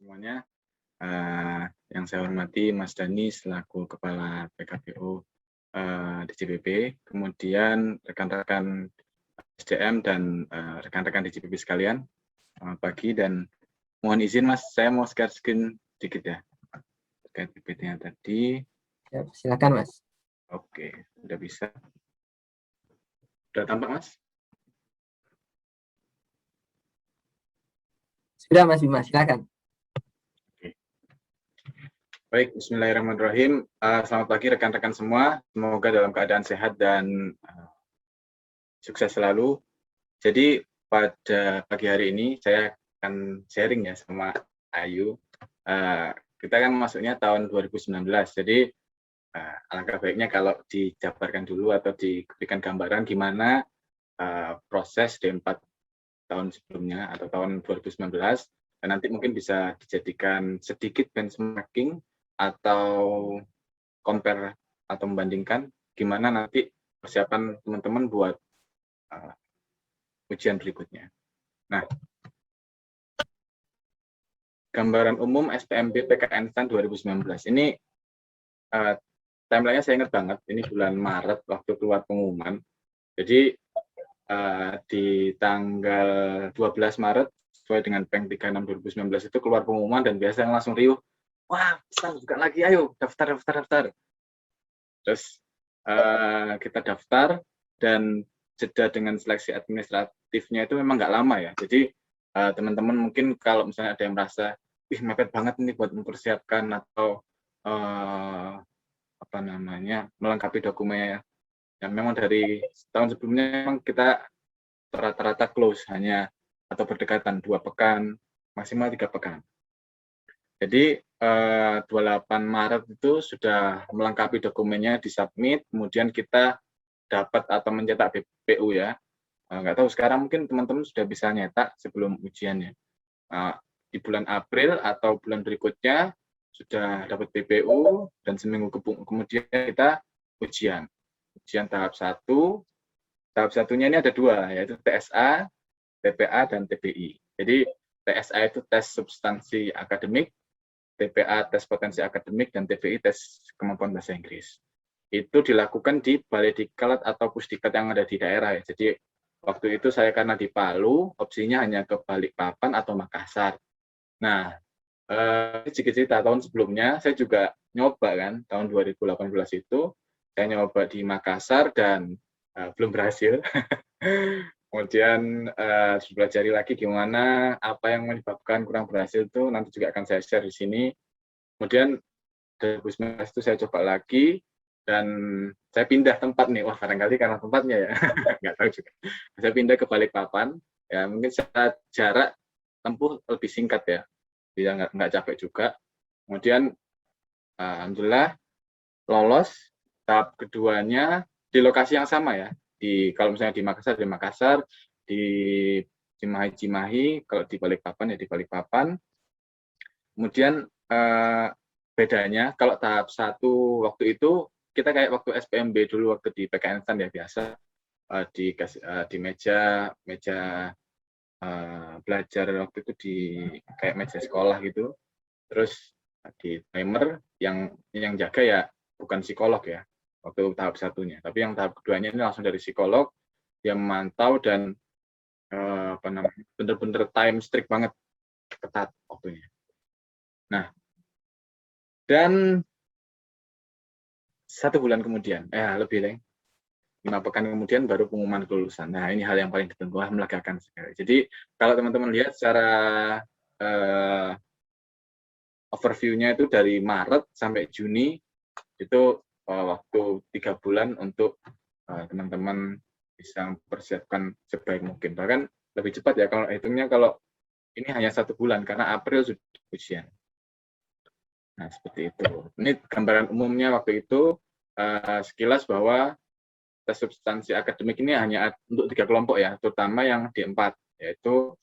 semuanya. Yang saya hormati Mas Dani selaku Kepala PKPO DJPP, kemudian rekan-rekan SDM dan rekan-rekan DJPP sekalian. Selamat pagi dan mohon izin Mas, saya mau share screen sedikit ya terkait PPT-nya tadi. Ya, silakan Mas. Oke, sudah bisa. Sudah tampak Mas? Sudah Mas Bima, silakan. Oke. Baik, bismillahirrahmanirrahim. Selamat pagi rekan-rekan semua. Semoga dalam keadaan sehat dan sukses selalu. Jadi pada pagi hari ini saya akan sharing ya sama Ayu. Kita kan masuknya tahun 2019, jadi alangkah baiknya kalau dijabarkan dulu atau diberikan gambaran gimana proses D4 tahun sebelumnya atau tahun 2019, dan nanti mungkin bisa dijadikan sedikit benchmarking atau compare atau membandingkan gimana nanti persiapan teman-teman buat ujian berikutnya. Nah, gambaran umum SPMB PKN STAN 2019 ini timeline-nya saya ingat banget, ini bulan Maret waktu keluar pengumuman. Jadi di tanggal 12 Maret sesuai dengan Peng 36 2019 itu keluar pengumuman dan biasanya langsung riuh, wah STAN buka lagi, ayo daftar. Terus kita daftar dan jeda dengan seleksi administratifnya itu memang nggak lama ya. Jadi teman-teman mungkin kalau misalnya ada yang merasa, ih mepet banget ini buat mempersiapkan atau melengkapi dokumennya. Dan memang dari tahun sebelumnya memang kita rata-rata close hanya atau berdekatan 2 pekan, maksimal 3 pekan. Jadi 28 Maret itu sudah melengkapi dokumennya, disubmit, kemudian kita dapat atau mencetak BPU ya. Nggak tahu sekarang mungkin teman-teman sudah bisa nyetak sebelum ujiannya. Di bulan April atau bulan berikutnya sudah dapat BPU dan seminggu kemudian kita ujian tahap 1. Tahap satunya ini ada 2, yaitu TSA, TPA, dan TPI. Jadi TSA itu tes substansi akademik, TPA tes potensi akademik, dan TPI tes kemampuan bahasa Inggris. Itu dilakukan di Balai Diklat atau Pusdiklat yang ada di daerah ya. Jadi waktu itu saya karena di Palu, opsinya hanya ke Balikpapan atau Makassar. Nah, cerita tahun sebelumnya saya juga nyoba kan, tahun 2018 itu saya nyoba di Makassar dan belum berhasil. Kemudian dipelajari lagi gimana, apa yang menyebabkan kurang berhasil itu nanti juga akan saya share di sini. Kemudian 2019 itu saya coba lagi dan saya pindah tempat nih. Wah, barangkali karena tempatnya ya, nggak tahu juga. Saya pindah ke Balikpapan, ya mungkin secara jarak tempuh lebih singkat ya, dia nggak capek juga. Kemudian alhamdulillah lolos. Tahap keduanya di lokasi yang sama ya. Kalau misalnya di Makassar, di Cimahi, kalau di Balikpapan ya di Balikpapan. Kemudian bedanya kalau tahap 1 waktu itu kita kayak waktu SPMB dulu waktu di PKN STAN ya biasa di meja belajar waktu itu di kayak meja sekolah gitu. Terus di timer yang jaga ya bukan psikolog ya waktu tahap satunya, tapi yang tahap keduanya ini langsung dari psikolog, dia memantau dan bener-bener time strict banget, ketat waktunya. Nah, dan 1 bulan kemudian, lebih deh, 5 pekan kemudian baru pengumuman kelulusan. Nah, ini hal yang paling ditunggu, melegakan sekali. Jadi kalau teman-teman lihat secara overview-nya itu dari Maret sampai Juni itu waktu 3 bulan untuk teman-teman bisa mempersiapkan sebaik mungkin. Bahkan lebih cepat ya kalau hitungnya, kalau ini hanya 1 bulan karena April sudah ujian. Nah, seperti itu. Ini gambaran umumnya waktu itu sekilas bahwa tes substansi akademik ini hanya untuk 3 kelompok ya, terutama yang D4, yaitu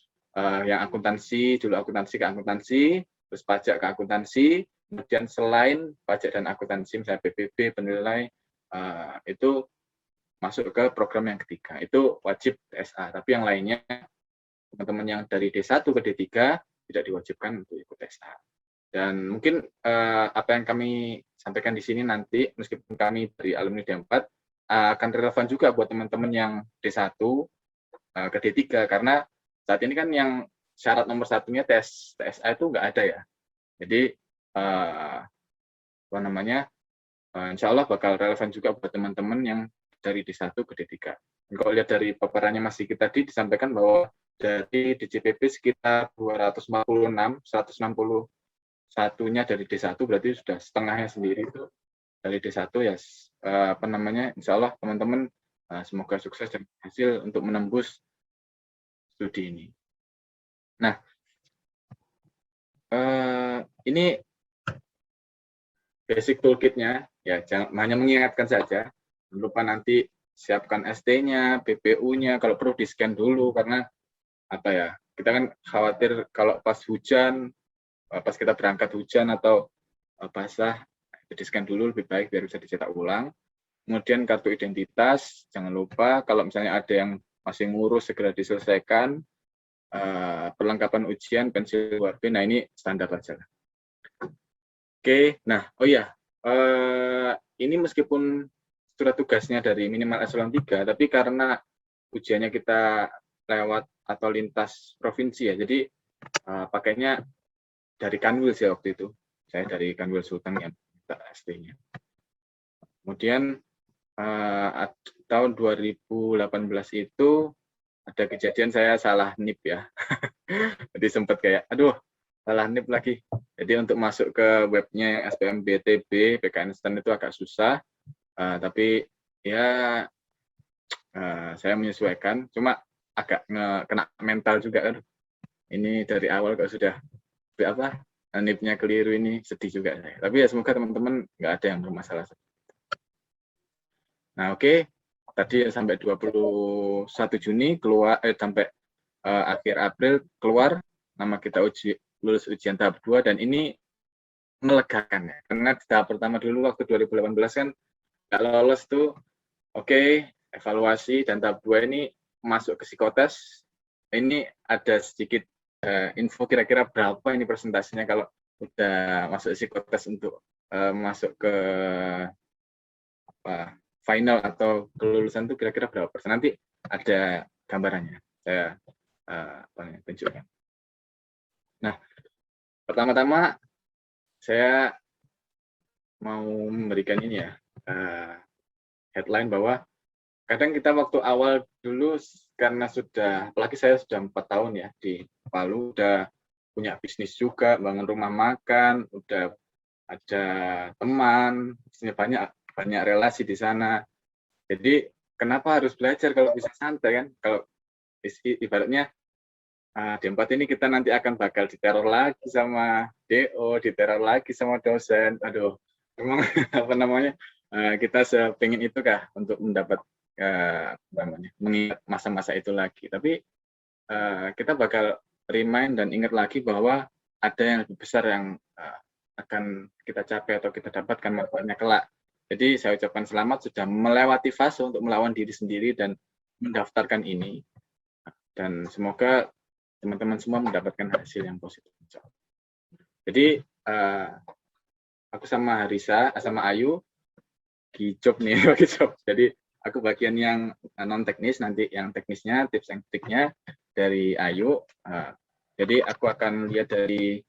yang akuntansi, dulu akuntansi ke akuntansi, terus pajak ke akuntansi, kemudian selain pajak dan akuntansi, misalnya PPB, penilai, itu masuk ke program yang ketiga, itu wajib TSA. Tapi yang lainnya, teman-teman yang dari D1 ke D3, tidak diwajibkan untuk ikut SA. Dan mungkin apa yang kami sampaikan di sini nanti, meskipun kami dari alumni D4, akan relevan juga buat teman-teman yang D1 ke D3, karena saat ini kan yang syarat nomor satunya tes TSA itu nggak ada ya. Jadi apa namanya, insya Allah bakal relevan juga buat teman-teman yang dari D1 ke D3. Dan kalau lihat dari paparannya Mas Diki tadi disampaikan bahwa dari DJPP sekitar 246, 161-nya dari D1, berarti sudah setengahnya sendiri itu dari D1 ya. Apa namanya, insya Allah teman-teman semoga sukses dan berhasil untuk menembus studi ini. Nah, ini basic toolkitnya, ya jangan hanya mengingatkan saja, jangan lupa nanti siapkan ST-nya, BPU-nya, kalau perlu di-scan dulu, karena apa ya, kita kan khawatir kalau pas hujan, pas kita berangkat hujan atau basah, di-scan dulu lebih baik biar bisa dicetak ulang. Kemudian kartu identitas, jangan lupa kalau misalnya ada yang masih ngurus segera diselesaikan. Perlengkapan ujian, pensil UAB, nah ini standar aja. Oke, nah oh iya, ini meskipun surat tugasnya dari minimal eselon 3, tapi karena ujiannya kita lewat atau lintas provinsi ya, jadi pakainya dari Kanwil sih waktu itu, saya dari Kanwil Sultan yang minta ST-nya. Kemudian tahun 2018 itu ada kejadian saya salah NIP ya. Jadi sempat kayak, aduh, salah NIP lagi. Jadi untuk masuk ke webnya yang SPMBTB, PKN STAN itu agak susah. Tapi ya saya menyesuaikan. Cuma agak kena mental juga. Aduh, ini dari awal kok sudah apa NIP-nya keliru, ini sedih juga saya. Tapi ya semoga teman-teman nggak ada yang bermasalah. Nah oke. Tadi sampai 21 Juni keluar, sampai akhir April keluar nama kita lulus ujian tahap 2, dan ini melegakan ya. Karena di tahap pertama dulu waktu 2018 kan nggak lolos tuh, oke, evaluasi, dan tahap 2 ini masuk ke psikotes. Ini ada sedikit info kira-kira berapa ini presentasinya kalau udah masuk psikotes untuk masuk ke apa, final atau kelulusan itu kira-kira berapa persen. Nanti ada gambarannya, saya tunjukkan. Nah, pertama-tama saya mau memberikan ini ya, headline bahwa kadang kita waktu awal dulu, karena sudah, apalagi saya sudah 4 tahun ya di Palu, udah punya bisnis juga, bangun rumah makan, udah ada teman, banyak relasi di sana. Jadi kenapa harus belajar kalau bisa santai kan? Kalau ibaratnya D4 ini kita nanti akan bakal diteror lagi sama DO, diteror lagi sama dosen. Aduh, memang apa namanya, kita sepingin itu kah untuk mendapat mengingat masa-masa itu lagi. Tapi kita bakal remind dan ingat lagi bahwa ada yang lebih besar yang akan kita capai atau kita dapatkan manfaatnya kelak. Jadi saya ucapkan selamat sudah melewati fase untuk melawan diri sendiri dan mendaftarkan ini. Dan semoga teman-teman semua mendapatkan hasil yang positif. Jadi aku sama Harisa, sama Ayu, job nih, bagi job. Jadi aku bagian yang non teknis, nanti yang teknisnya, tips and triknya dari Ayu. Jadi aku akan lihat dari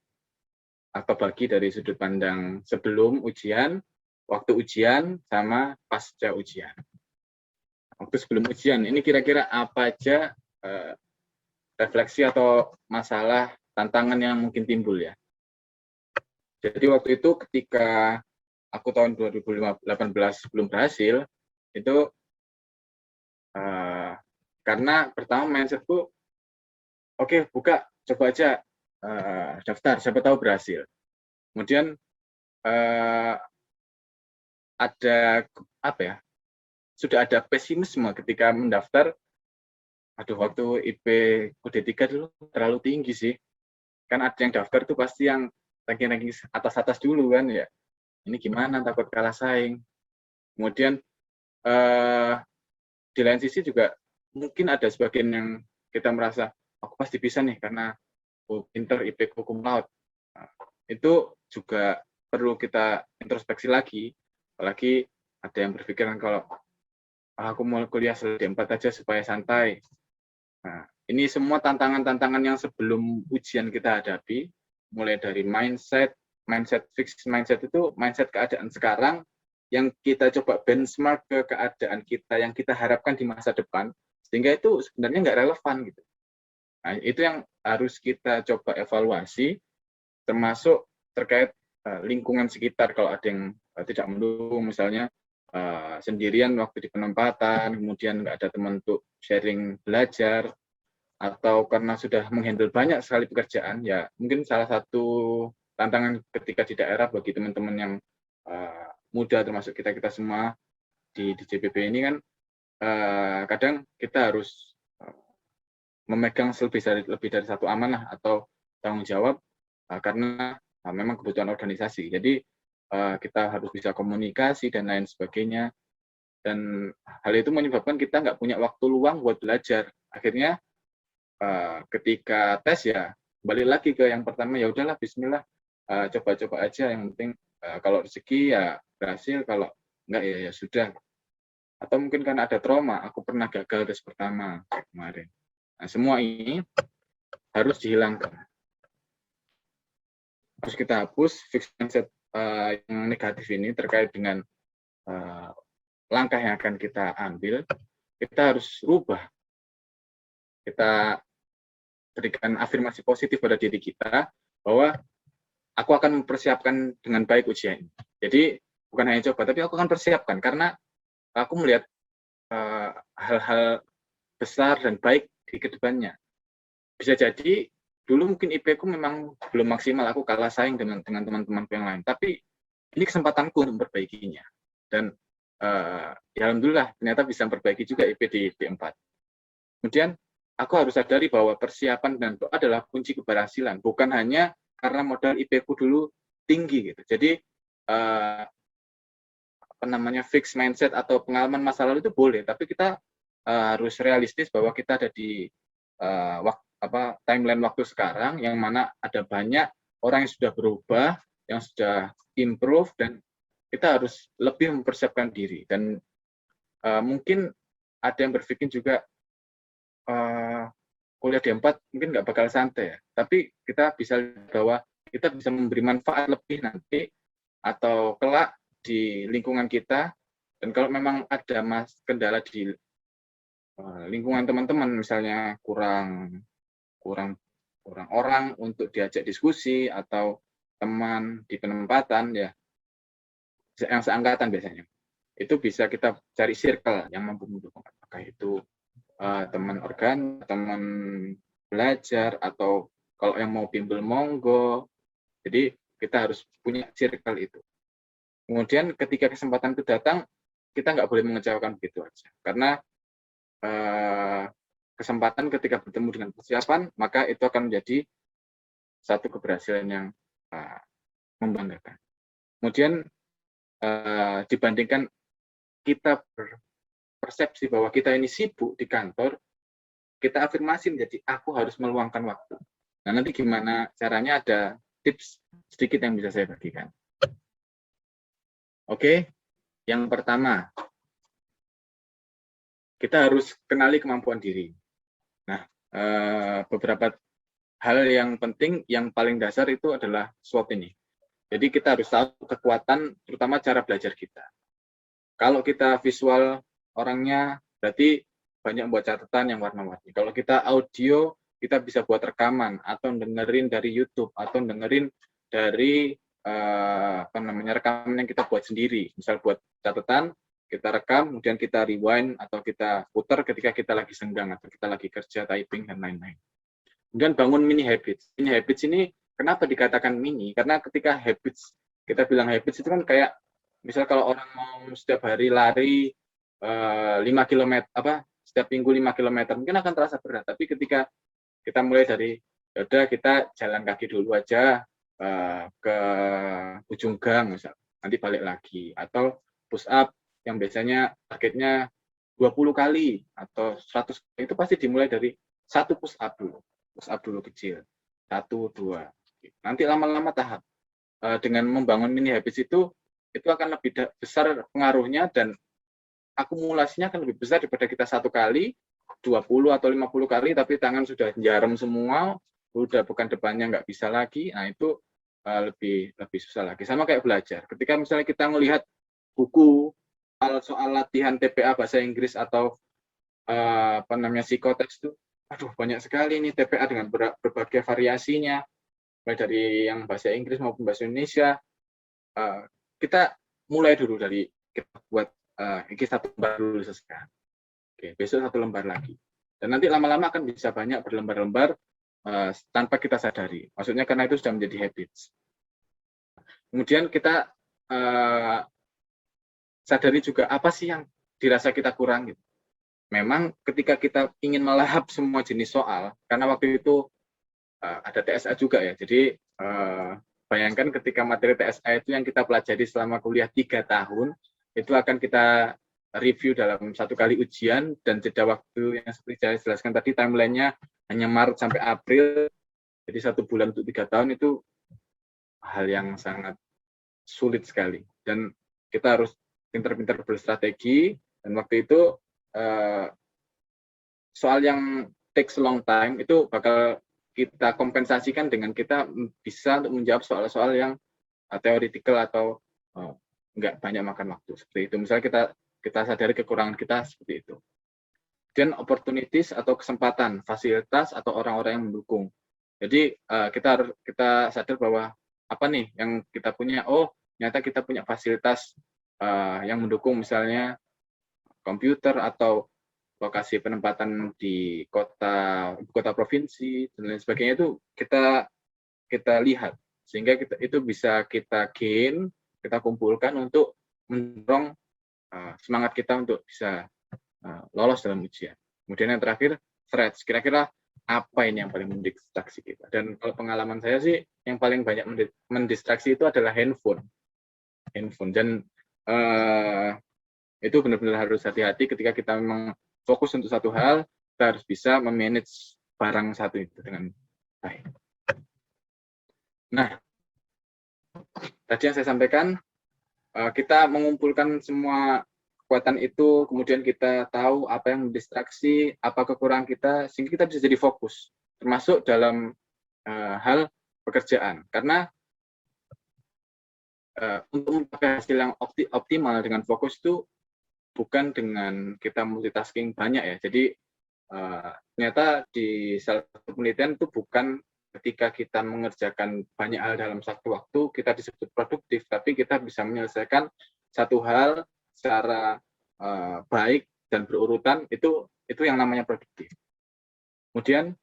atau bagi dari sudut pandang sebelum ujian, waktu ujian, sama pasca ujian. Waktu sebelum ujian, ini kira-kira apa aja refleksi atau masalah, tantangan yang mungkin timbul ya. Jadi waktu itu ketika aku tahun 2018 belum berhasil, itu karena pertama mindsetku, oke, buka, coba aja daftar, siapa tahu berhasil. Kemudian ada apa ya, sudah ada pesimisme ketika mendaftar. Aduh, waktu IP D3 dulu terlalu tinggi sih. Kan ada yang daftar tuh pasti yang ranking-ranking atas-atas dulu kan ya. Ini gimana, takut kalah saing. Kemudian di lain sisi juga mungkin ada sebagian yang kita merasa aku pasti bisa nih karena pinter, IPK cum laude. Nah, itu juga perlu kita introspeksi lagi, apalagi ada yang berpikiran kalau aku mau kuliah D4 aja supaya santai. Nah, ini semua tantangan-tantangan yang sebelum ujian kita hadapi, mulai dari mindset fixed mindset itu mindset keadaan sekarang yang kita coba benchmark ke keadaan kita yang kita harapkan di masa depan, sehingga itu sebenarnya nggak relevan gitu. Nah, itu yang harus kita coba evaluasi, termasuk terkait lingkungan sekitar. Kalau ada yang tidak mendukung, misalnya sendirian waktu di penempatan, kemudian nggak ada teman untuk sharing belajar, atau karena sudah menghandle banyak sekali pekerjaan, ya mungkin salah satu tantangan ketika di daerah bagi teman-teman yang muda, termasuk kita semua di JPB ini kan, kadang kita harus memegang lebih dari satu amanah atau tanggung jawab karena memang kebutuhan organisasi. Jadi kita harus bisa komunikasi dan lain sebagainya. Dan hal itu menyebabkan kita nggak punya waktu luang buat belajar. Akhirnya ketika tes ya balik lagi ke yang pertama, ya udahlah bismillah, coba-coba aja, yang penting kalau rezeki ya berhasil, kalau enggak ya sudah. Atau mungkin karena ada trauma, aku pernah gagal tes pertama kemarin. Nah, semua ini harus dihilangkan. Harus kita hapus fixed mindset yang negatif ini terkait dengan langkah yang akan kita ambil. Kita harus rubah. Kita berikan afirmasi positif pada diri kita bahwa aku akan mempersiapkan dengan baik ujian ini. Jadi bukan hanya coba, tapi aku akan persiapkan karena aku melihat hal-hal besar dan baik di kedepannya. Bisa jadi dulu mungkin IP ku memang belum maksimal, aku kalah saing dengan teman-teman yang lain, tapi ini kesempatanku untuk memperbaikinya. Dan ya alhamdulillah ternyata bisa memperbaiki juga IP di D4. Kemudian aku harus sadari bahwa persiapan dan doa adalah kunci keberhasilan, bukan hanya karena modal IP ku dulu tinggi gitu. Jadi fixed mindset atau pengalaman masa lalu itu boleh, tapi kita harus realistis bahwa kita ada di timeline waktu sekarang yang mana ada banyak orang yang sudah berubah, yang sudah improve, dan kita harus lebih mempersiapkan diri. Dan mungkin ada yang berpikir juga kuliah D4 mungkin nggak bakal santai ya, tapi kita bisa lihat bahwa kita bisa memberi manfaat lebih nanti atau kelak di lingkungan kita. Dan kalau memang ada kendala di lingkungan teman-teman, misalnya kurang orang untuk diajak diskusi atau teman di penempatan ya yang seangkatan biasanya, itu bisa kita cari circle yang mampu mendukung, apakah itu teman organ, teman belajar, atau kalau yang mau bimbel monggo. Jadi kita harus punya circle itu. Kemudian ketika kesempatan itu datang, kita nggak boleh mengecewakan begitu aja, karena kesempatan ketika bertemu dengan persiapan, maka itu akan menjadi satu keberhasilan yang membanggakan. Kemudian dibandingkan kita berpersepsi bahwa kita ini sibuk di kantor, kita afirmasi menjadi aku harus meluangkan waktu. Nah, nanti gimana caranya, ada tips sedikit yang bisa saya bagikan. Oke, yang pertama, kita harus kenali kemampuan diri. Nah, beberapa hal yang penting, yang paling dasar itu adalah SWOT ini. Jadi kita harus tahu kekuatan, terutama cara belajar kita. Kalau kita visual orangnya, berarti banyak buat catatan yang warna-warni. Kalau kita audio, kita bisa buat rekaman, atau dengerin dari YouTube, atau dengerin dari rekaman yang kita buat sendiri. Misal buat catatan, kita rekam, kemudian kita rewind atau kita putar ketika kita lagi senggang atau kita lagi kerja, typing, dan lain-lain. Kemudian bangun mini habits. Mini habits ini kenapa dikatakan mini? Karena ketika habits, kita bilang habits itu kan kayak, misal kalau orang mau setiap hari lari 5 km, setiap minggu 5 km, mungkin akan terasa berat. Tapi ketika kita mulai dari, yaudah kita jalan kaki dulu aja ke ujung gang, misal, nanti balik lagi. Atau push up, yang biasanya targetnya 20 kali atau 100 kali, itu pasti dimulai dari satu push up dulu kecil. 1, 2. Nanti lama-lama tahap. Dengan membangun mini habits itu akan lebih besar pengaruhnya dan akumulasinya akan lebih besar daripada kita 1 kali, 20 atau 50 kali, tapi tangan sudah jarum semua, udah pekan depannya nggak bisa lagi. Nah, itu lebih susah lagi. Sama kayak belajar. Ketika misalnya kita melihat buku soal latihan TPA bahasa Inggris atau psikotes itu, aduh banyak sekali nih TPA dengan berbagai variasinya, mulai dari yang bahasa Inggris maupun bahasa Indonesia. Kita mulai dulu dari kita buat ini 1 lembar dulu selesai. Oke, besok 1 lembar lagi. Dan nanti lama-lama akan bisa banyak berlembar-lembar tanpa kita sadari. Maksudnya karena itu sudah menjadi habits. Kemudian kita sadari juga apa sih yang dirasa kita kurang gitu. Memang ketika kita ingin melahap semua jenis soal, karena waktu itu ada TSA juga ya. Jadi bayangkan ketika materi TSA itu yang kita pelajari selama kuliah 3 tahun, itu akan kita review dalam 1 kali ujian, dan jeda waktu yang seperti saya jelaskan tadi, timeline-nya hanya Maret sampai April, jadi 1 bulan untuk 3 tahun itu hal yang sangat sulit sekali. Dan kita harus pintar-pintar berstrategi, dan waktu itu soal yang takes long time itu bakal kita kompensasikan dengan kita bisa untuk menjawab soal-soal yang theoretical atau nggak banyak makan waktu, seperti itu. Misalnya kita sadari kekurangan kita seperti itu. Dan opportunities atau kesempatan, fasilitas atau orang-orang yang mendukung. Jadi kita sadar bahwa apa nih yang kita punya, oh ternyata kita punya fasilitas yang mendukung, misalnya komputer atau lokasi penempatan di ibu kota provinsi dan lain sebagainya, itu kita lihat, sehingga itu bisa kita gain, kita kumpulkan untuk mendorong semangat kita untuk bisa lolos dalam ujian. Kemudian yang terakhir, threats. Kira-kira apa ini yang paling mendistraksi kita? Dan kalau pengalaman saya sih, yang paling banyak mendistraksi itu adalah handphone. Dan itu benar-benar harus hati-hati ketika kita memang fokus untuk satu hal, kita harus bisa memanage barang satu itu dengan baik. Nah, tadi yang saya sampaikan, kita mengumpulkan semua kekuatan itu, kemudian kita tahu apa yang mendistraksi, apa kekurangan kita, sehingga kita bisa jadi fokus, termasuk dalam hal pekerjaan. Karena untuk mencapai hasil yang optimal dengan fokus itu bukan dengan kita multitasking banyak ya. Jadi ternyata di salah satu penelitian itu bukan ketika kita mengerjakan banyak hal dalam satu waktu kita disebut produktif, tapi kita bisa menyelesaikan satu hal secara baik dan berurutan, itu yang namanya produktif. Kemudian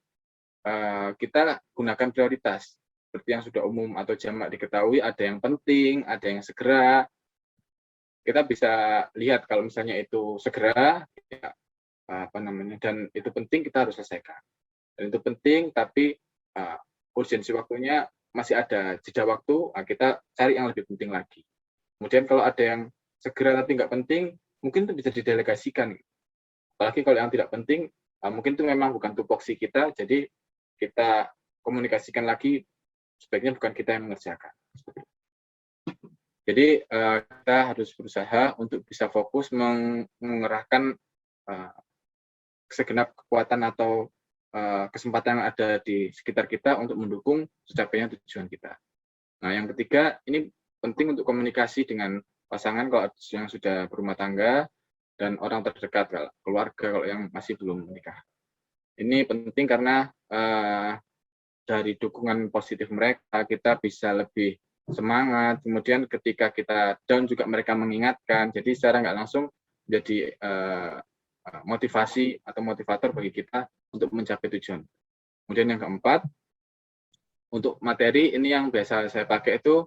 kita gunakan prioritas seperti yang sudah umum atau jamak diketahui, ada yang penting, ada yang segera. Kita bisa lihat kalau misalnya itu segera, ya, dan itu penting, kita harus selesaikan. Dan itu penting, tapi urgensi waktunya masih ada jeda waktu, kita cari yang lebih penting lagi. Kemudian kalau ada yang segera tapi nggak penting, mungkin itu bisa didelegasikan. Apalagi kalau yang tidak penting, mungkin itu memang bukan tupoksi kita, jadi kita komunikasikan lagi, sebaiknya bukan kita yang mengerjakan. Jadi kita harus berusaha untuk bisa fokus mengerahkan segenap kekuatan atau kesempatan yang ada di sekitar kita untuk mendukung tercapainya tujuan kita. Nah, yang ketiga, ini penting untuk komunikasi dengan pasangan kalau yang sudah berumah tangga, dan orang terdekat, keluarga kalau yang masih belum menikah. Ini penting karena dari dukungan positif mereka, kita bisa lebih semangat. Kemudian ketika kita down juga mereka mengingatkan, jadi secara nggak langsung jadi motivasi atau motivator bagi kita untuk mencapai tujuan. Kemudian yang keempat, untuk materi ini yang biasa saya pakai itu,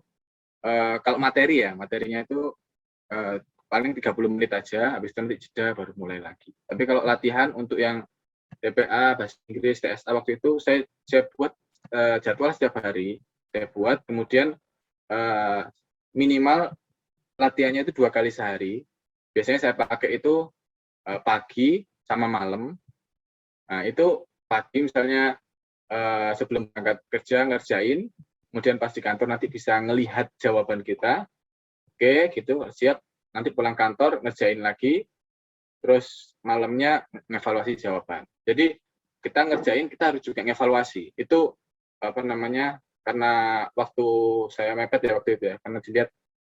kalau materinya itu paling 30 menit aja, habis itu nanti jeda baru mulai lagi. Tapi kalau latihan untuk yang TPA, bahasa Inggris, TSA waktu itu saya buat jadwal setiap hari, saya buat, kemudian minimal latihannya itu 2 kali sehari. Biasanya saya pakai itu pagi sama malam. Nah, itu pagi misalnya sebelum berangkat kerja ngerjain, kemudian pas di kantor nanti bisa ngelihat jawaban kita, oke gitu, siap, nanti pulang kantor ngerjain lagi, terus malamnya ngevaluasi jawaban. Jadi kita ngerjain, kita harus juga ngevaluasi. Itu apa namanya, karena waktu saya mepet ya waktu itu ya, karena dilihat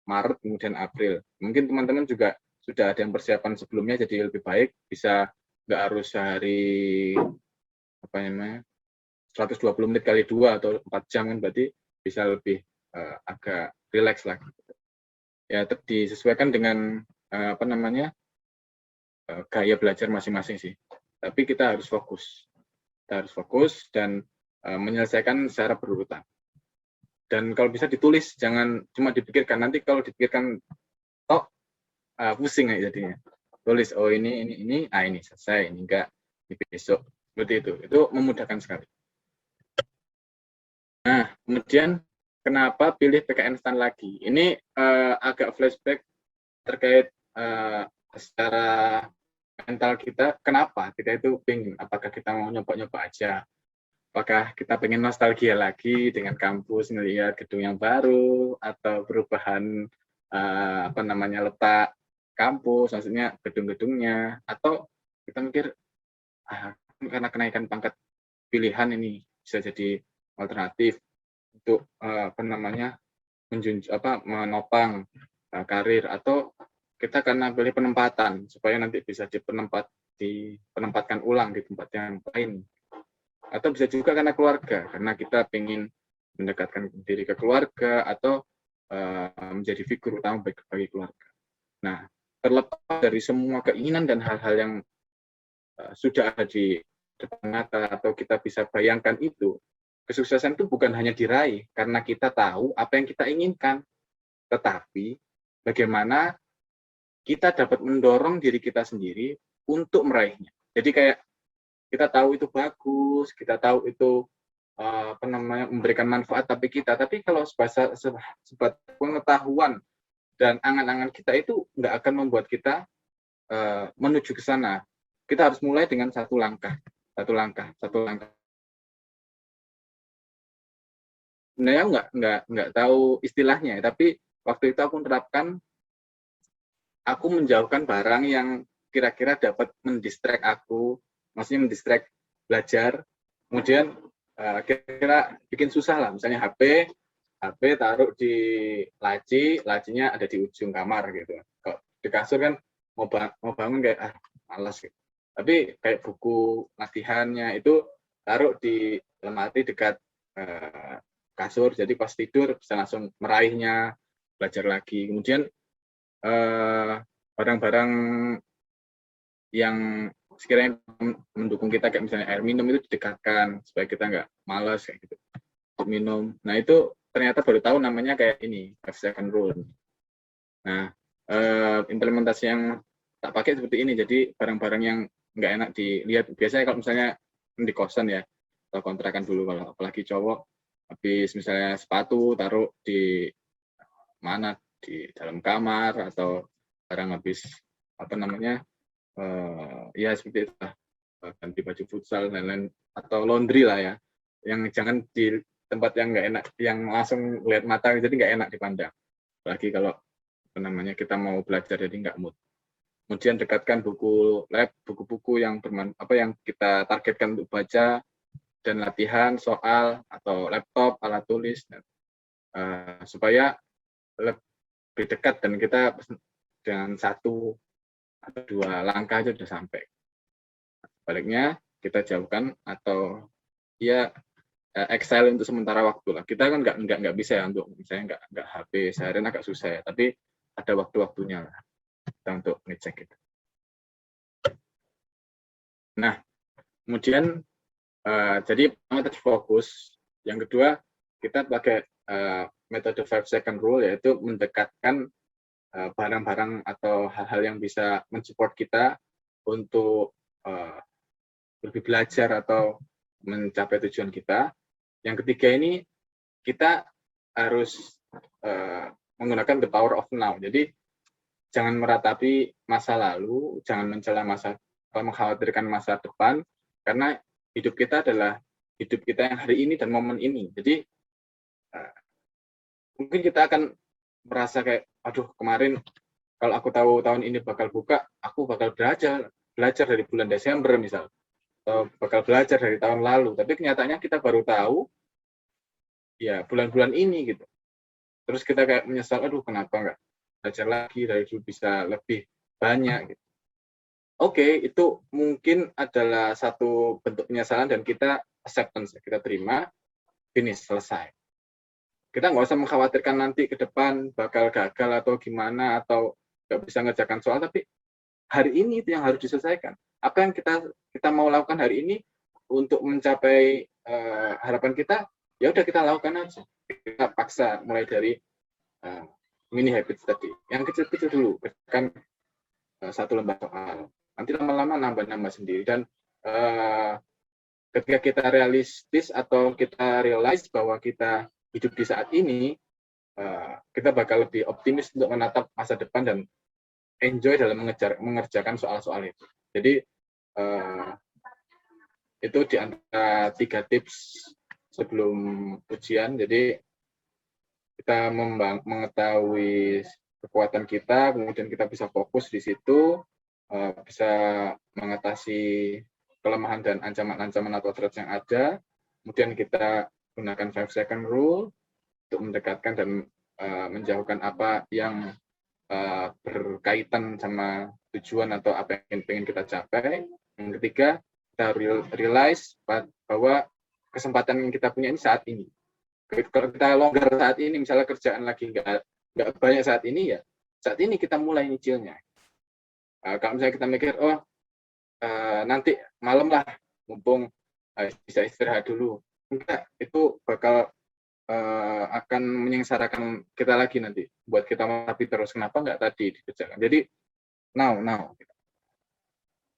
Maret kemudian April. Mungkin teman-teman juga sudah ada yang persiapan sebelumnya, jadi lebih baik bisa nggak harus sehari apa namanya 120 menit kali 2 atau 4 jam kan, berarti bisa lebih agak rileks lah. Ya disesuaikan dengan apa namanya gaya belajar masing-masing sih. Tapi kita harus fokus. Kita harus fokus dan menyelesaikan secara berurutan. Dan kalau bisa ditulis, jangan cuma dipikirkan. Nanti kalau dipikirkan, pusing ya jadinya. Tulis, oh ini, ini selesai, ini enggak, ini besok. Seperti itu. Itu memudahkan sekali. Nah, kemudian kenapa pilih PKN STAN lagi? Ini agak flashback terkait secara mental kita, kenapa kita itu pengen, apakah kita mau nyoba-nyoba aja, apakah kita pengen nostalgia lagi dengan kampus, melihat gedung yang baru, atau perubahan apa namanya letak kampus, maksudnya gedung-gedungnya, atau kita mikir karena kenaikan pangkat pilihan ini bisa jadi alternatif untuk apa namanya menopang karir, atau kita karena pilih penempatan supaya nanti bisa dipenempatkan ulang di tempat yang lain, atau bisa juga karena keluarga, karena kita ingin mendekatkan diri ke keluarga atau menjadi figur utama bagi keluarga. Nah, terlepas dari semua keinginan dan hal-hal yang sudah ada di depan mata atau kita bisa bayangkan itu, kesuksesan itu bukan hanya diraih karena kita tahu apa yang kita inginkan, tetapi bagaimana kita dapat mendorong diri kita sendiri untuk meraihnya. Jadi kayak kita tahu itu bagus, kita tahu itu apa namanya memberikan manfaat tapi kalau sebatas pengetahuan dan angan-angan kita itu nggak akan membuat kita menuju ke sana. Kita harus mulai dengan satu langkah. Sebenarnya nggak tahu istilahnya, tapi waktu itu aku menerapkan, aku menjauhkan barang yang kira-kira dapat mendistract aku, maksudnya mendistract belajar, kemudian kira-kira bikin susah lah, misalnya HP taruh di lacinya ada di ujung kamar gitu. Kalau di kasur kan mau bangun kayak malas gitu. Tapi kayak buku latihannya itu taruh di lemari dekat kasur, jadi pas tidur bisa langsung meraihnya, belajar lagi. Kemudian barang-barang yang sekiranya mendukung kita kayak misalnya air minum itu didekatkan supaya kita nggak malas kayak gitu untuk minum. Nah itu ternyata baru tahu namanya kayak ini 5-second rule. Nah implementasi yang tak pakai seperti ini, jadi barang-barang yang nggak enak dilihat. Biasanya kalau misalnya di kosan ya atau kontrakan dulu, kalau apalagi cowok, habis misalnya sepatu taruh di mana, di dalam kamar, atau barang habis apa namanya ya seperti itu lah, ganti baju futsal dan lain, atau laundry lah ya, yang jangan di tempat yang nggak enak, yang langsung lihat mata, jadi nggak enak dipandang, apalagi kalau apa namanya kita mau belajar jadi nggak mood. Kemudian dekatkan buku lab, buku-buku yang yang kita targetkan untuk baca dan latihan soal, atau laptop, alat tulis, supaya lebih dekat dan kita dengan 1 atau 2 langkah aja sudah sampai. Sebaliknya kita jauhkan atau ya exile untuk sementara waktu lah. Kita kan nggak bisa ya untuk misalnya nggak HP seharian, agak susah ya. Tapi ada waktu-waktunya lah kita untuk ngecek itu. Nah, kemudian jadi pertama tadi fokus. Yang kedua kita pakai metode 5-second rule, yaitu mendekatkan barang-barang atau hal-hal yang bisa mensupport kita untuk lebih belajar atau mencapai tujuan kita. Yang ketiga ini kita harus menggunakan the power of now. Jadi jangan meratapi masa lalu, jangan mencela mengkhawatirkan masa depan, karena hidup kita adalah hidup kita yang hari ini dan momen ini. Jadi mungkin kita akan merasa kayak, aduh kemarin kalau aku tahu tahun ini bakal buka, aku bakal belajar dari bulan Desember misal, atau bakal belajar dari tahun lalu. Tapi kenyataannya kita baru tahu ya bulan-bulan ini gitu. Terus kita kayak menyesal, aduh kenapa nggak belajar lagi dari dulu bisa lebih banyak gitu. Oke, itu mungkin adalah satu bentuk penyesalan dan kita acceptance, kita terima, finish, selesai. Kita nggak usah mengkhawatirkan nanti ke depan bakal gagal atau gimana, atau nggak bisa ngerjakan soal, tapi hari ini itu yang harus diselesaikan. Apa yang kita mau lakukan hari ini untuk mencapai harapan kita, ya udah kita lakukan aja. Kita paksa mulai dari mini habits tadi. Yang kecil-kecil dulu, kerjakan satu lembar soal. Nanti lama-lama nambah-nambah sendiri. Dan ketika kita realistis atau kita realize bahwa kita hidup di saat ini, kita bakal lebih optimis untuk menatap masa depan dan enjoy dalam mengerjakan soal-soal itu. Jadi itu di antara 3 tips sebelum ujian. Jadi kita mengetahui kekuatan kita, kemudian kita bisa fokus di situ, bisa mengatasi kelemahan dan ancaman-ancaman atau threat yang ada. Kemudian kita gunakan 5 second rule untuk mendekatkan dan menjauhkan apa yang berkaitan sama tujuan atau apa yang ingin kita capai. Yang ketiga, kita realize bahwa kesempatan yang kita punya ini saat ini. Kalau kita longgar saat ini, misalnya kerjaan lagi nggak banyak saat ini, ya saat ini kita mulai nyicilnya. Kalau misalnya kita mikir, nanti malam lah, mumpung bisa istirahat dulu. Enggak, itu bakal akan menyengsarakan kita lagi nanti. Buat kita tapi terus, kenapa nggak tadi dikerjakan. Jadi, now.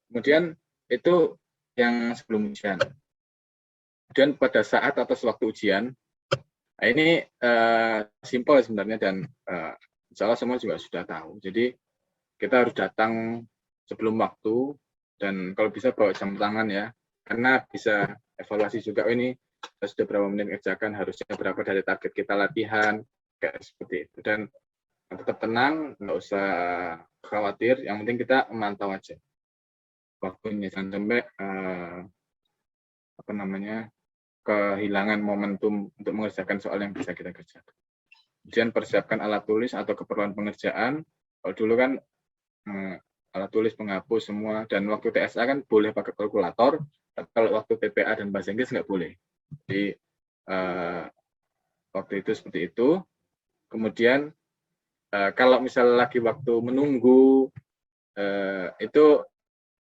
Kemudian, itu yang sebelum ujian. Kemudian pada saat atau sewaktu ujian, nah ini simpel sebenarnya dan insya Allah semua juga sudah tahu. Jadi kita harus datang sebelum waktu dan kalau bisa bawa jam tangan ya, karena bisa evaluasi juga. Ini sudah berapa menit kerjakan, harusnya berapa dari target kita latihan, kayak seperti itu. Dan tetap tenang, nggak usah khawatir. Yang penting kita memantau aja waktunya, jangan sampai kehilangan momentum untuk mengerjakan soal yang bisa kita kerjakan. Kemudian persiapkan alat tulis atau keperluan pengerjaan. Kalau dulu kan alat tulis, penghapus semua, dan waktu TSA kan boleh pakai kalkulator, tapi kalau waktu TPA dan bahasa Inggris nggak boleh. Jadi waktu itu seperti itu. Kemudian kalau misalnya lagi waktu menunggu, itu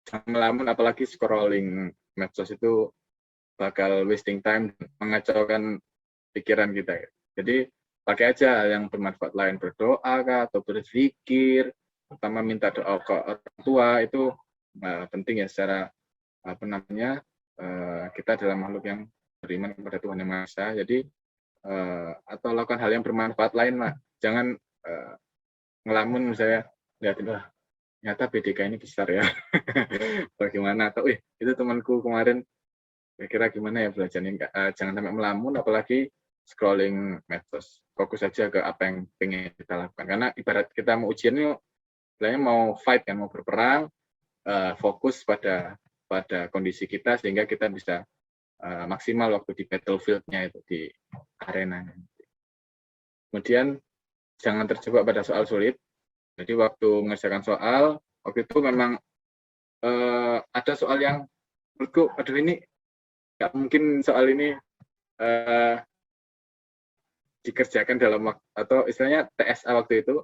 jangan melamun, apalagi scrolling medsos itu bakal wasting time, mengacaukan pikiran kita. Jadi pakai aja yang bermanfaat lain, berdoa kah, atau berzikir, pertama minta doa ke orang tua, itu penting ya secara kita adalah makhluk yang beriman kepada Tuhan Yang Maha Esa. Jadi atau lakukan hal yang bermanfaat lain lah. Jangan ngelamun misalnya lihatin, ternyata BDK ini besar ya. Bagaimana, atau itu temanku kemarin kira-kira gimana ya belajarnya. Jangan sampai melamun, apalagi scrolling medsos. Fokus saja ke apa yang pengen kita lakukan. Karena ibarat kita mau ujian ini, mau fight kan, mau berperang, fokus pada kondisi kita sehingga kita bisa maksimal waktu di battlefield-nya itu, di arenanya. Kemudian jangan terjebak pada soal sulit. Jadi waktu mengerjakan soal, waktu itu memang ada soal yang menurutku, aduh ini nggak mungkin soal ini dikerjakan dalam waktu, atau istilahnya TSA waktu itu,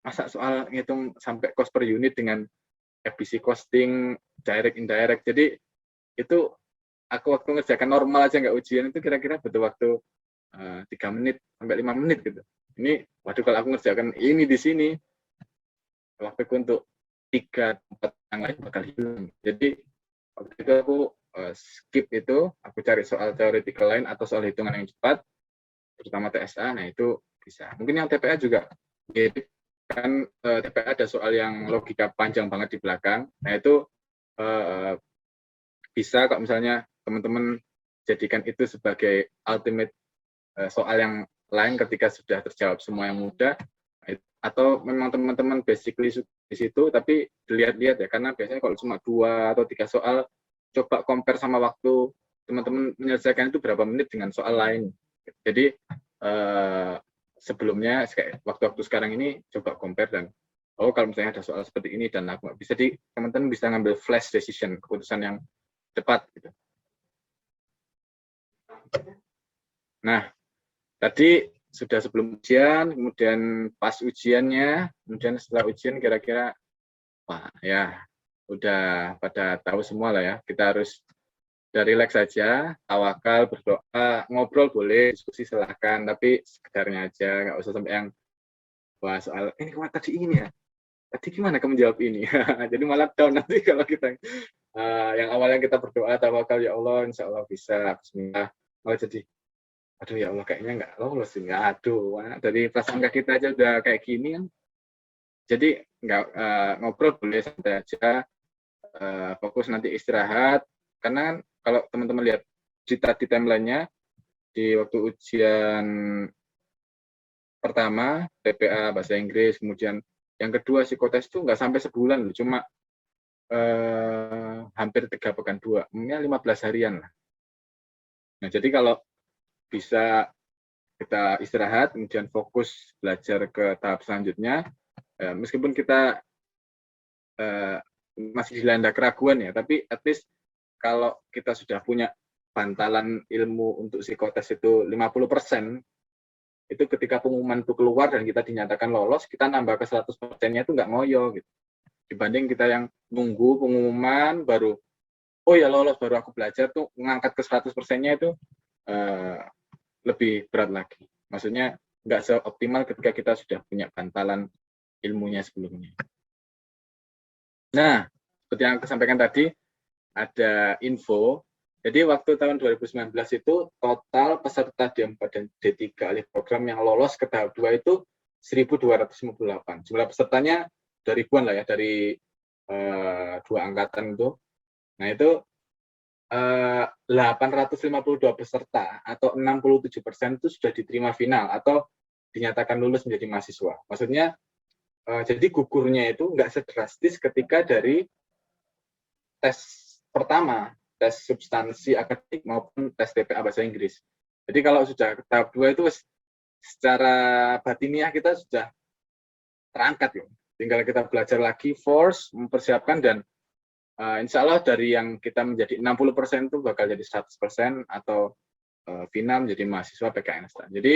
masa soal ngitung sampai cost per unit dengan efisi costing, direct, indirect. Jadi itu aku waktu ngerjakan normal aja nggak ujian itu kira-kira butuh waktu 3 menit sampai 5 menit gitu. Ini, waduh kalau aku ngerjakan ini di sini, waktuku untuk 3-4 yang lain bakal hilang. Jadi waktu itu aku skip itu, aku cari soal theoretical lain atau soal hitungan yang cepat, terutama TSA, nah itu bisa. Mungkin yang TPA juga, kan TPA ada soal yang logika panjang banget di belakang, nah itu bisa kalau misalnya teman-teman jadikan itu sebagai ultimate soal yang lain ketika sudah terjawab semua yang mudah, atau memang teman-teman basically di situ, tapi dilihat-lihat ya, karena biasanya kalau cuma 2 atau 3 soal, coba compare sama waktu teman-teman menyelesaikan itu berapa menit dengan soal lain. Jadi sebelumnya kayak waktu-waktu sekarang ini coba compare dan kalau misalnya ada soal seperti ini dan aku bisa teman-teman bisa ngambil flash decision, keputusan yang tepat gitu. Nah, tadi sudah sebelum ujian, kemudian pas ujiannya, kemudian setelah ujian kira-kira wah ya udah pada tahu semua lah ya. Kita harus udah relax saja, tawakal, berdoa, ngobrol boleh, diskusi silahkan, tapi sekedarnya aja, nggak usah sampai yang wah soal ini kemarin tadi ini ya, tadi gimana kamu jawab ini? Jadi malah down nanti kalau kita yang awalnya kita berdoa tawakal ya Allah, insya Allah bisa, Bismillah, malah jadi aduh ya Allah kayaknya nggak lolos sih, aduh dari prasangka kita aja udah kayak gini kan. Jadi nggak ngobrol boleh santai aja, fokus nanti istirahat, karena kalau teman-teman lihat di timeline-nya di waktu ujian pertama TPA bahasa Inggris, kemudian yang kedua psikotes itu nggak sampai sebulan, cuma hampir 3 pekan, 15 harian lah. Nah jadi kalau bisa kita istirahat, kemudian fokus belajar ke tahap selanjutnya, meskipun kita masih dilanda keraguan ya, tapi at least kalau kita sudah punya bantalan ilmu untuk psikotes itu 50%, itu ketika pengumuman itu keluar dan kita dinyatakan lolos, kita nambah ke 100%-nya itu nggak ngoyo gitu. Dibanding kita yang nunggu pengumuman baru, oh ya lolos, baru aku belajar tuh ngangkat ke 100%-nya itu lebih berat lagi. Maksudnya nggak seoptimal ketika kita sudah punya bantalan ilmunya sebelumnya. Nah, seperti yang aku sampaikan tadi, ada info. Jadi waktu tahun 2019 itu total peserta D4 dan D3 alih program yang lolos ke tahap 2 itu 1.258. Jumlah pesertanya dari ribuan lah ya, dari 2 angkatan itu. Nah itu 852 peserta atau 67% itu sudah diterima final atau dinyatakan lulus menjadi mahasiswa. Maksudnya jadi gugurnya itu nggak sedrastis ketika dari tes pertama, tes substansi akademik maupun tes TPA bahasa Inggris. Jadi kalau sudah ke tahap 2 itu secara batiniah kita sudah terangkat ya. Tinggal kita belajar lagi, force, mempersiapkan, dan insya Allah dari yang kita menjadi 60% itu bakal jadi 100% atau final menjadi mahasiswa PKN. Jadi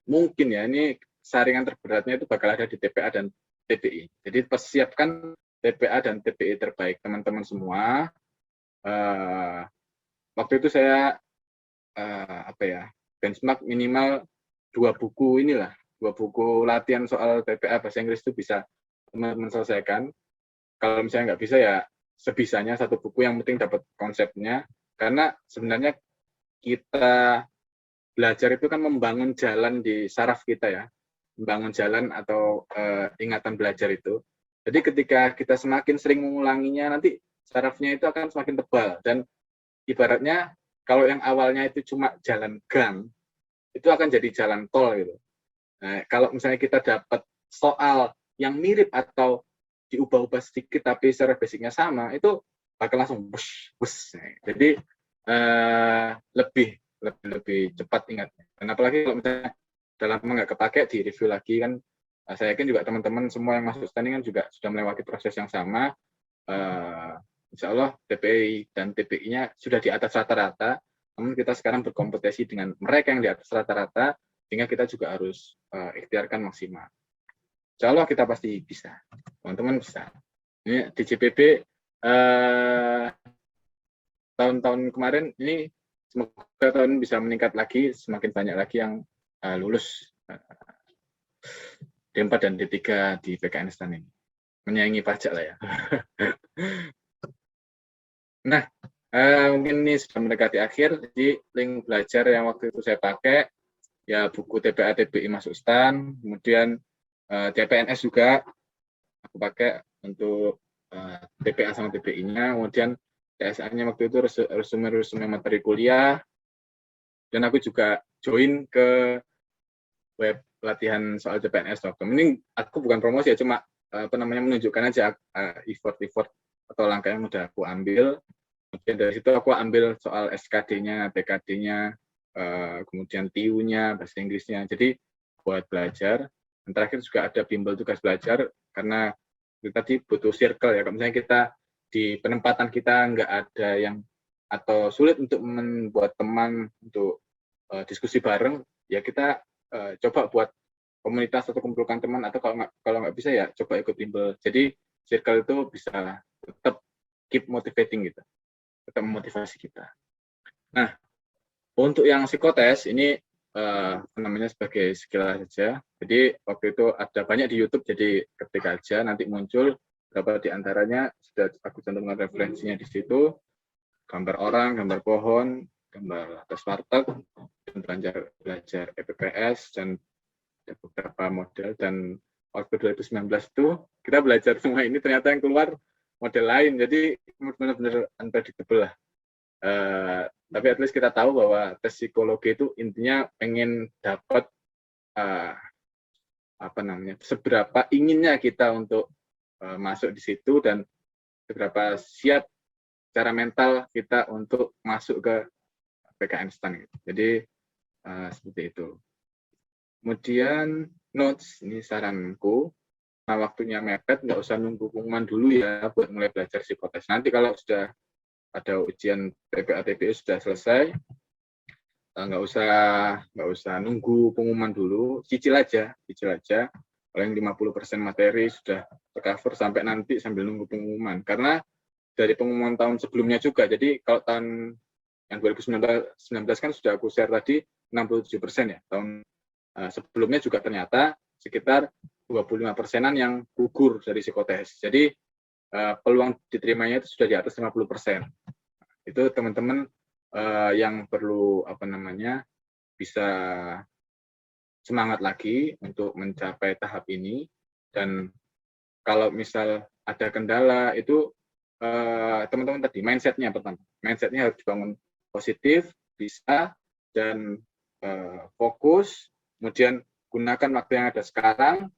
mungkin ya ini saringan terberatnya itu bakal ada di TPA dan TPI. Jadi persiapkan TPA dan TPI terbaik teman-teman semua. Waktu itu saya benchmark minimal 2 buku inilah, 2 buku latihan soal TPA bahasa Inggris itu bisa teman-teman selesaikan. Kalau misalnya nggak bisa ya sebisanya 1 buku, yang penting dapat konsepnya. Karena sebenarnya kita belajar itu kan membangun jalan di saraf kita ya, membangun jalan atau ingatan belajar itu. Jadi ketika kita semakin sering mengulanginya, nanti sarafnya itu akan semakin tebal. Dan ibaratnya kalau yang awalnya itu cuma jalan gang, itu akan jadi jalan tol gitu. Nah, kalau misalnya kita dapat soal yang mirip atau diubah-ubah sedikit tapi secara basicnya sama, itu bakal langsung wush, wush. Jadi lebih cepat ingatnya. Dan apalagi kalau misalnya dalam nggak kepake, di review lagi kan. Saya yakin juga teman-teman semua yang masuk standing kan juga sudah melewati proses yang sama. Insya Allah TPI dan TPI-nya sudah di atas rata-rata. Namun kita sekarang berkompetisi dengan mereka yang di atas rata-rata, sehingga kita juga harus ikhtiarkan maksimal. Insya Allah kita pasti bisa. Teman-teman bisa. Ini di JPB tahun-tahun kemarin ini semoga tahun bisa meningkat lagi, semakin banyak lagi yang lulus D4 dan D3 di PKN STAN ini. Menyaingi pajak lah ya. Nah, mungkin ini sudah mendekati akhir. Jadi link belajar yang waktu itu saya pakai, ya buku TPA TPI masuk STAN, kemudian TPNS juga aku pakai untuk TPA sama TPI-nya, kemudian CSA-nya waktu itu resume materi kuliah, dan aku juga join ke web latihan soal CPNS.com. Ini aku bukan promosi ya, cuma menunjukkan aja effort atau langkah yang udah aku ambil. Kemudian dari situ aku ambil soal SKD-nya, TKD-nya, kemudian TU-nya, bahasa Inggrisnya. Jadi buat belajar. Dan terakhir juga ada bimbel tugas belajar, karena tadi butuh circle ya. Kalau misalnya kita di penempatan kita nggak ada yang, atau sulit untuk membuat teman untuk diskusi bareng, ya kita coba buat komunitas atau kumpulkan teman, atau kalau nggak bisa ya coba ikut bimbel. Jadi circle itu bisa tetap keep motivating gitu, tetap memotivasi kita. Nah, untuk yang psikotes ini namanya sebagai skill saja. Jadi waktu itu ada banyak di YouTube, jadi ketik aja nanti muncul beberapa di antaranya sudah aku cantumkan referensinya di situ. Gambar orang, gambar pohon, gambar atas warteg, dan belajar EPPS, dan ada beberapa model. Dan waktu 2019 itu kita belajar semua ini, ternyata yang keluar model lain, jadi benar-benar unpredictable lah. Tapi at least kita tahu bahwa tes psikologi itu intinya pengen dapat seberapa inginnya kita untuk masuk di situ, dan seberapa siap secara mental kita untuk masuk ke PKN STAN. Jadi seperti itu. Kemudian notes, ini saranku, nah waktunya mepet, nggak usah nunggu pengumuman dulu ya buat mulai belajar psikotes. Nanti kalau sudah ada ujian PPA TPU sudah selesai, nggak usah nunggu pengumuman dulu, cicil aja. Paling 50% materi sudah tercover sampai nanti sambil nunggu pengumuman. Karena dari pengumuman tahun sebelumnya juga, jadi kalau tahun yang 2019 kan sudah aku share tadi 67% ya, tahun sebelumnya juga ternyata sekitar 25%-an yang gugur dari psikotes. Jadi peluang diterimanya itu sudah di atas 50%. Itu teman-teman yang perlu bisa semangat lagi untuk mencapai tahap ini. Dan kalau misal ada kendala itu teman-teman tadi mindsetnya harus dibangun positif, bisa, dan fokus. Kemudian gunakan waktu yang ada sekarang.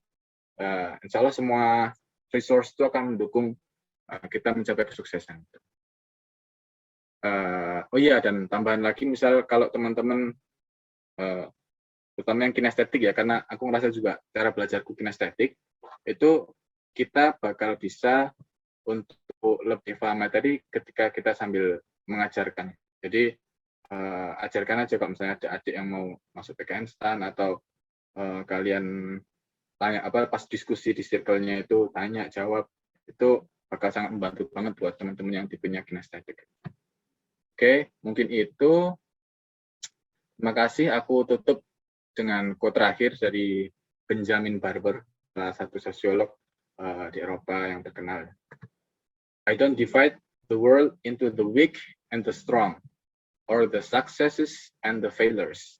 Insya Allah semua resource itu akan mendukung kita mencapai kesuksesan. Oh iya, dan tambahan lagi, misal kalau teman-teman terutama yang kinestetik ya, karena aku merasa juga cara belajarku kinestetik, itu kita bakal bisa untuk lebih paham materi ketika kita sambil mengajarkan. Jadi ajarkan aja kalau misalnya ada adik yang mau masuk PKN STAN, atau kalian tanya pas diskusi di circle-nya itu tanya jawab, itu bakal sangat membantu banget buat teman-teman yang tipenya kinestetik. Oke, mungkin itu. Terima kasih. Aku tutup dengan quote terakhir dari Benjamin Barber, salah satu sosiolog di Eropa yang terkenal. I don't divide the world into the weak and the strong, or the successes and the failures.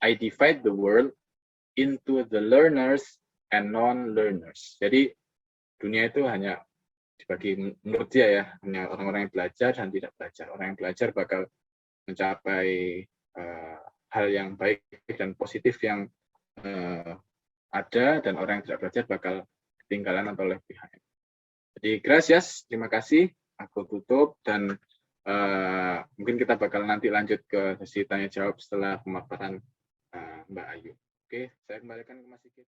I divide the world into the learners and non-learners. Jadi dunia itu hanya dibagi, menurut dia ya, hanya orang-orang yang belajar dan tidak belajar. Orang yang belajar bakal mencapai hal yang baik dan positif yang ada, dan orang yang tidak belajar bakal ketinggalan atau left behind. Jadi gracias, terima kasih. Aku tutup, dan mungkin kita bakal nanti lanjut ke sesi tanya jawab setelah pemaparan Mbak Ayu. Oke, saya kembalikan ke Mas Sigit.